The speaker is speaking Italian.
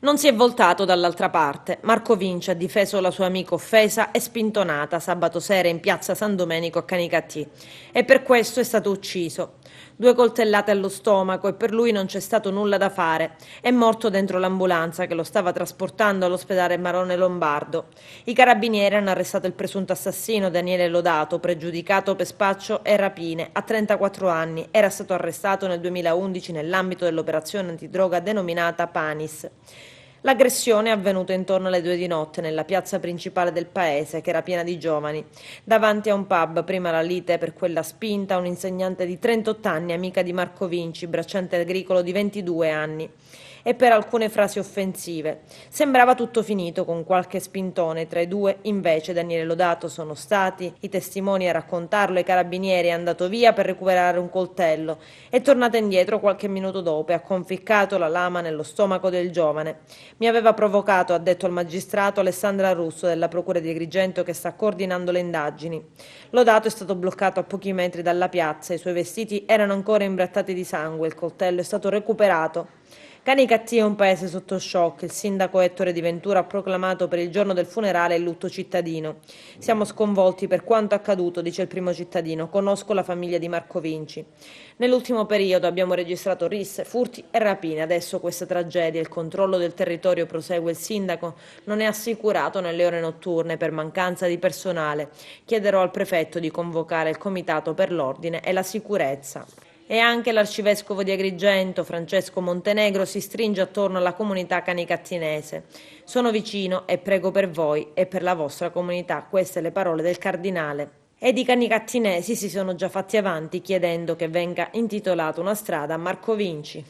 Non si è voltato dall'altra parte. Marco Vinci ha difeso la sua amica offesa e spintonata sabato sera in piazza San Domenico a Canicattì e per questo è stato ucciso. 2 coltellate allo stomaco e per lui non c'è stato nulla da fare. È morto dentro l'ambulanza che lo stava trasportando all'ospedale Marone Lombardo. I carabinieri hanno arrestato il presunto assassino Daniele Lodato, pregiudicato per spaccio e rapine. A 34 anni era stato arrestato nel 2011 nell'ambito dell'operazione antidroga denominata Panis. L'aggressione è avvenuta intorno alle 2 di notte nella piazza principale del paese, che era piena di giovani. Davanti a un pub, prima la lite per quella spinta, un insegnante di 38 anni, amica di Marco Vinci, bracciante agricolo di 22 anni. E per alcune frasi offensive. Sembrava tutto finito con qualche spintone tra i due, invece Daniele Lodato sono stati i testimoni a raccontarlo, i carabinieri è andato via per recuperare un coltello, è tornato indietro qualche minuto dopo e ha conficcato la lama nello stomaco del giovane. Mi aveva provocato, ha detto al magistrato Alessandra Russo della Procura di Agrigento che sta coordinando le indagini. Lodato è stato bloccato a pochi metri dalla piazza, i suoi vestiti erano ancora imbrattati di sangue, il coltello è stato recuperato. Canicattì è un paese sotto shock. Il sindaco Ettore Di Ventura ha proclamato per il giorno del funerale il lutto cittadino. Siamo sconvolti per quanto accaduto, dice il primo cittadino. Conosco la famiglia di Marco Vinci. Nell'ultimo periodo abbiamo registrato risse, furti e rapine. Adesso questa tragedia, il controllo del territorio prosegue il sindaco, non è assicurato nelle ore notturne per mancanza di personale. Chiederò al prefetto di convocare il comitato per l'ordine e la sicurezza. E anche l'arcivescovo di Agrigento, Francesco Montenegro, si stringe attorno alla comunità canicattinese. Sono vicino e prego per voi e per la vostra comunità. Queste le parole del cardinale. Ed i canicattinesi si sono già fatti avanti chiedendo che venga intitolata una strada a Marco Vinci.